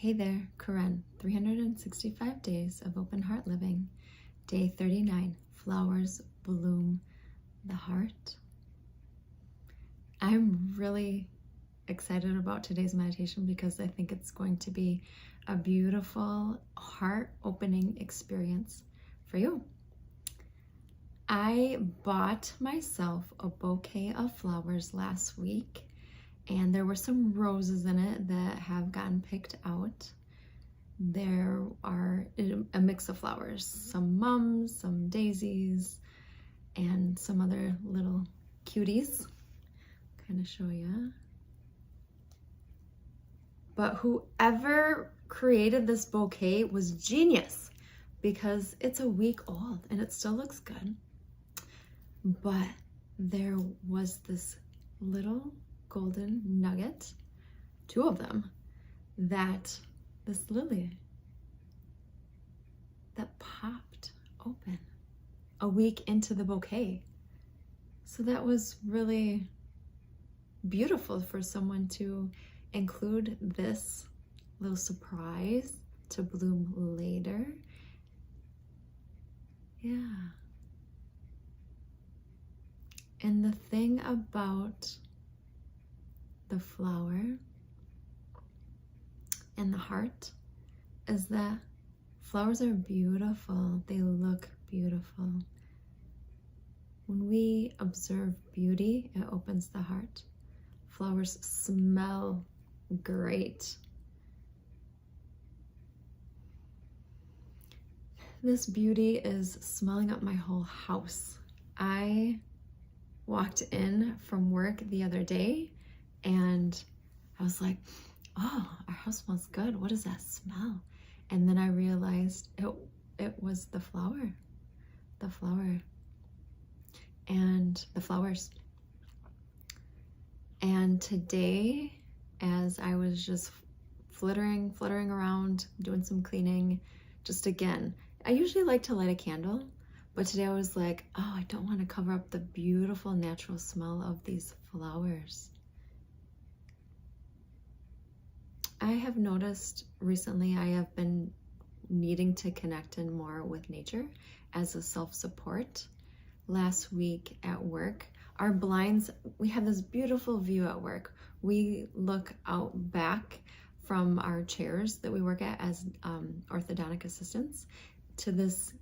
Hey there, Korinn, 365 Days of Open Heart Living, Day 39, Flowers Bloom the Heart. I'm really excited about today's meditation because I think it's going to be a beautiful heart-opening experience for you. I bought myself a bouquet of flowers last week, and there were some roses in it that have gotten picked out. There are a mix of flowers, some mums, some daisies, and some other little cuties. Kind of show you. But whoever created this bouquet was genius because it's a week old and it still looks good. But there was this little golden nugget, two of them, that this lily that popped open a week into the bouquet. So that was really beautiful for someone to include this little surprise to bloom later. Yeah. And the thing about the flower and the heart is that flowers are beautiful. They look beautiful. When we observe beauty, it opens the heart. Flowers smell great. This beauty is smelling up my whole house. I walked in from work the other day and I was like, oh, our house smells good. What does that smell? And then I realized it was the flower and the flowers. And today, as I was just fluttering around, doing some cleaning, just again, I usually like to light a candle, but today I was like, oh, I don't want to cover up the beautiful natural smell of these flowers. I have noticed recently I have been needing to connect in more with nature as a self-support. Last week at work, our blinds, we have this beautiful view at work. We look out back from our chairs that we work at as orthodontic assistants to this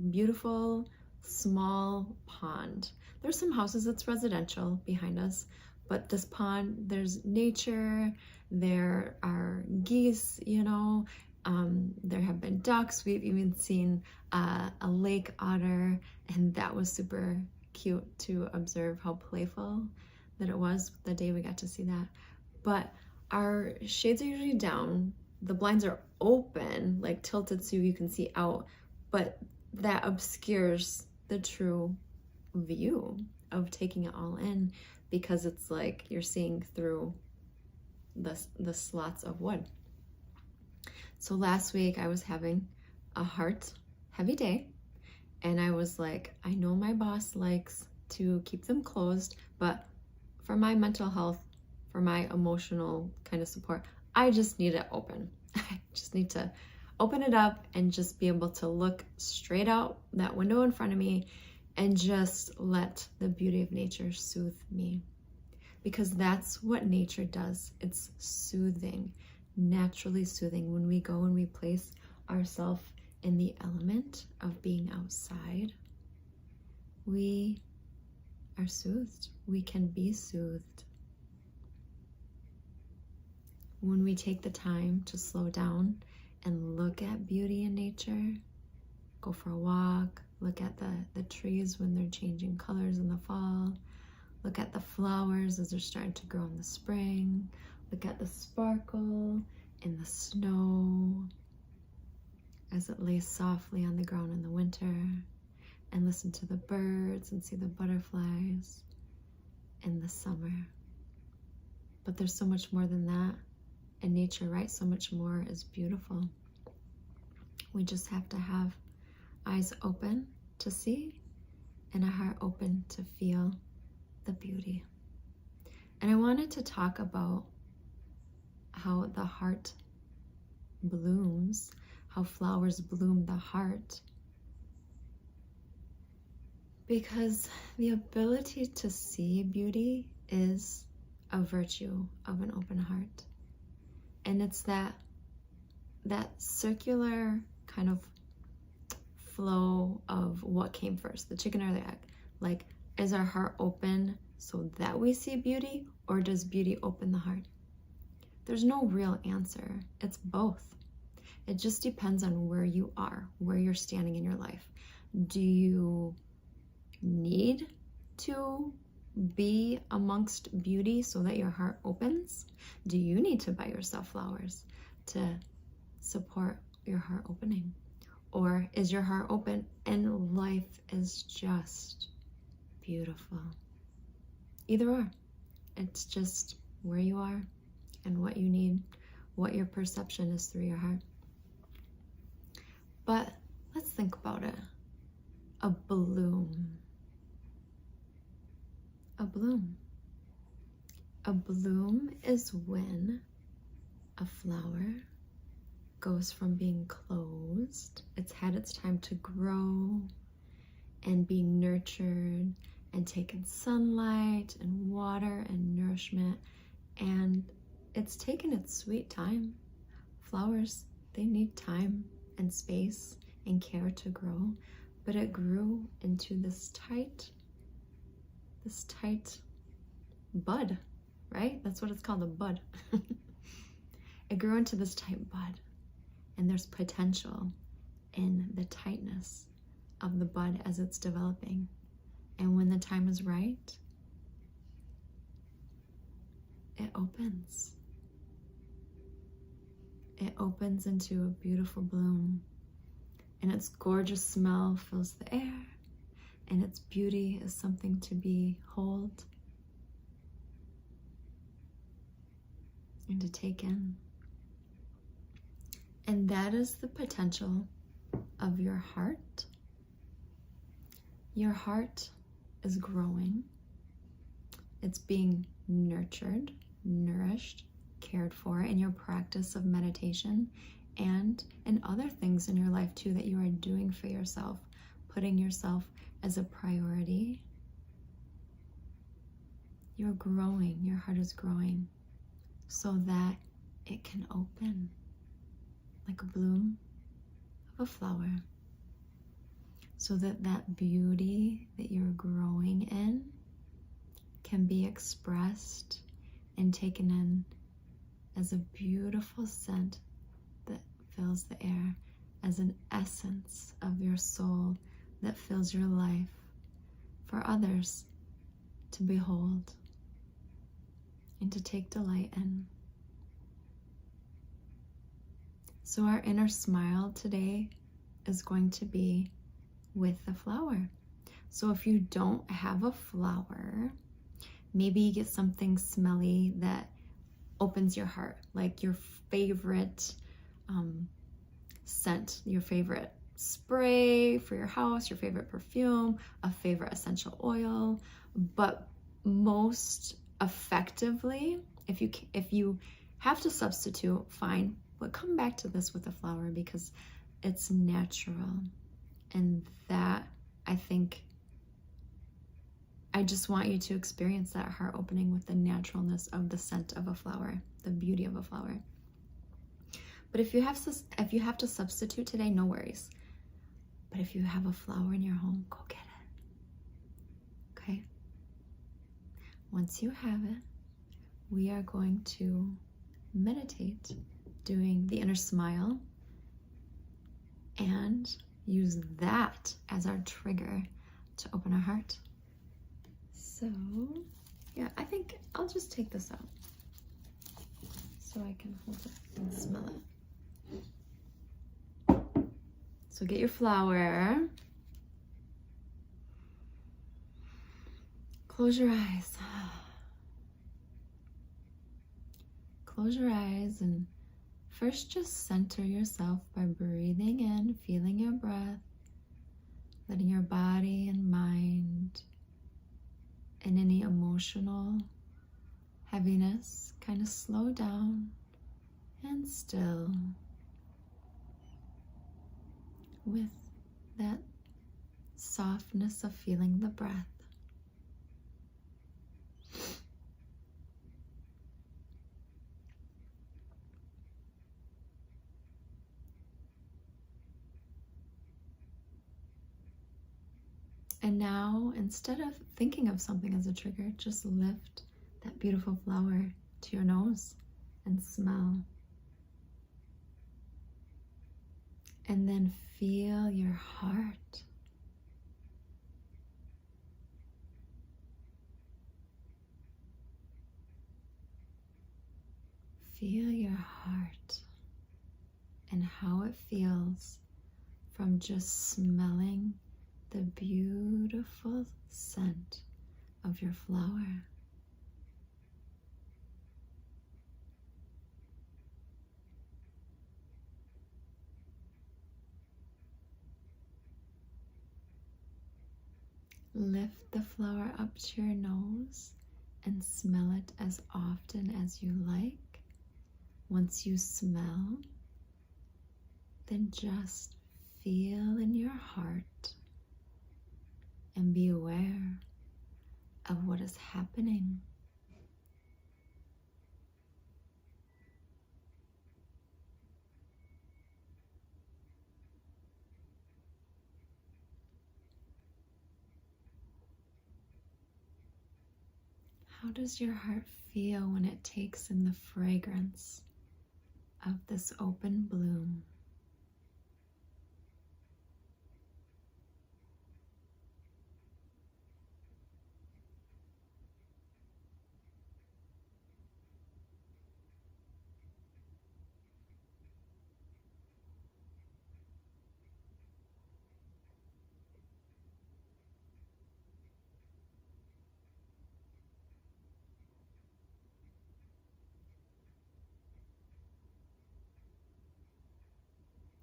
beautiful small pond. There's some houses that's residential behind us, but this pond, there's nature, there are geese, there have been ducks. We've even seen a lake otter, and that was super cute to observe how playful that it was the day we got to see that. But our shades are usually down, the blinds are open, like tilted so you can see out, but that obscures the true view of taking it all in because it's like you're seeing through the slots of wood. So last week I was having a heavy day, and I was like, I know my boss likes to keep them closed, but for my mental health, for my emotional kind of support, I just need it open. I just need to open it up and just be able to look straight out that window in front of me and just let the beauty of nature soothe me. Because that's what nature does. It's soothing, naturally soothing. When we go and we place ourselves in the element of being outside, we are soothed. We can be soothed. When we take the time to slow down and look at beauty in nature, go for a walk, look at the trees when they're changing colors in the fall, look at the flowers as they're starting to grow in the spring, look at the sparkle in the snow as it lays softly on the ground in the winter, and listen to the birds and see the butterflies in the summer. But there's so much more than that in nature, right? So much more is beautiful. We just have to have eyes open to see and a heart open to feel the beauty. And I wanted to talk about how the heart blooms, how flowers bloom the heart. Because the ability to see beauty is a virtue of an open heart. And it's that circular kind of flow of what came first, the chicken or the egg. Like, is our heart open so that we see beauty, or does beauty open the heart? There's no real answer. It's both. It just depends on where you are, where you're standing in your life. Do you need to be amongst beauty so that your heart opens? Do you need to buy yourself flowers to support your heart opening? Or is your heart open and life is just beautiful? Either or. It's just where you are and what you need, what your perception is through your heart. But let's think about it. A bloom. A bloom. A bloom is when a flower goes from being closed, it's had its time to grow and be nurtured and take in sunlight and water and nourishment, and it's taken its sweet time. Flowers, they need time and space and care to grow, but it grew into this tight bud, right? That's what it's called, a bud. It grew into this tight bud, and there's potential in the tightness of the bud as it's developing. And when the time is right, it opens. It opens into a beautiful bloom, and its gorgeous smell fills the air, and its beauty is something to behold and to take in. And that is the potential of your heart. Your heart is growing. It's being nurtured, nourished, cared for in your practice of meditation and in other things in your life too that you are doing for yourself, putting yourself as a priority. You're growing, your heart is growing so that it can open like a bloom of a flower, so that that beauty that you're growing in can be expressed and taken in as a beautiful scent that fills the air, as an essence of your soul that fills your life for others to behold and to take delight in. So our inner smile today is going to be with the flower. So if you don't have a flower, maybe you get something smelly that opens your heart, like your favorite scent, your favorite spray for your house, your favorite perfume, a favorite essential oil. But most effectively, if you have to substitute, fine, but come back to this with a flower because it's natural. And that, I think, I just want you to experience that heart opening with the naturalness of the scent of a flower, the beauty of a flower. But if you have to substitute today, no worries. But if you have a flower in your home, go get it. Okay? Once you have it, we are going to meditate, doing the inner smile, and use that as our trigger to open our heart. So, yeah, I think I'll just take this out so I can hold it and smell it. So get your flower. Close your eyes. Close your eyes and first just center yourself by breathing in, feeling your breath, letting your body and mind and any emotional heaviness kind of slow down and still. with that softness of feeling the breath. And now, instead of thinking of something as a trigger, just lift that beautiful flower to your nose and smell. And then feel your heart. Feel your heart and how it feels from just smelling the beautiful scent of your flower. Lift the flower up to your nose and smell it as often as you like. Once you smell, then just feel in your heart and be aware of what is happening. How does your heart feel when it takes in the fragrance of this open bloom?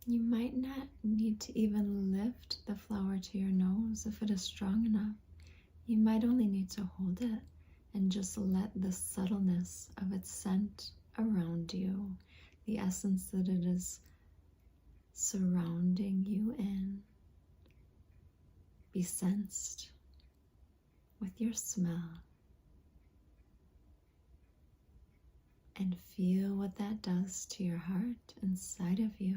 You might not need to even lift the flower to your nose if it is strong enough. You might only need to hold it and just let the subtleness of its scent around you, the essence that it is surrounding you in, be sensed with your smell. And feel what that does to your heart inside of you.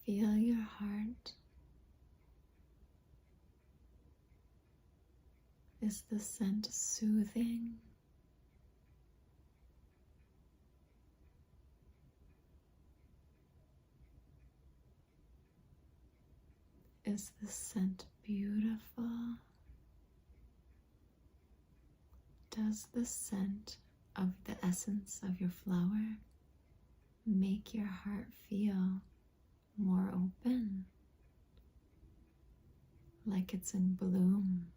Feel your heart. Is the scent soothing? Is the scent beautiful? Does the scent of the essence of your flower make your heart feel more open, like it's in bloom?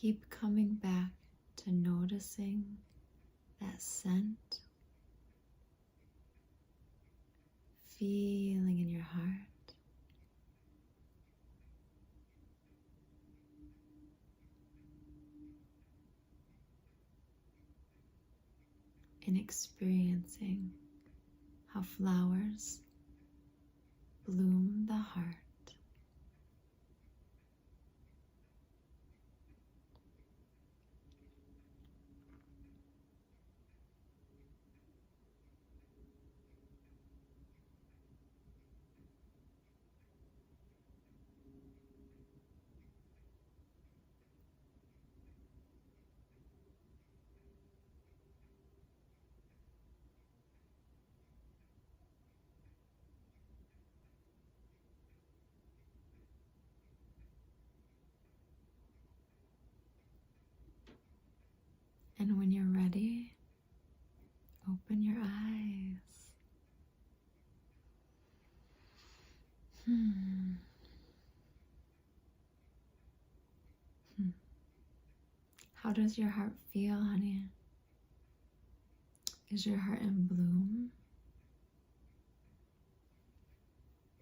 Keep coming back to noticing that scent, feeling in your heart. And experiencing how flowers bloom the heart. And when you're ready, open your eyes. How does your heart feel, honey? Is your heart in bloom?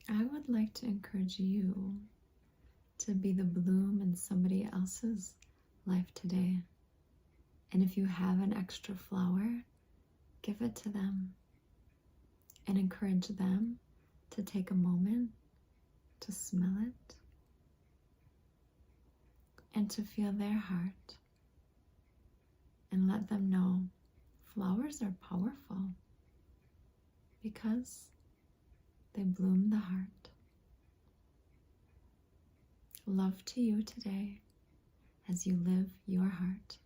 I would like to encourage you to be the bloom in somebody else's life today. And if you have an extra flower, give it to them and encourage them to take a moment to smell it and to feel their heart, and let them know flowers are powerful because they bloom the heart. Love to you today as you live your heart.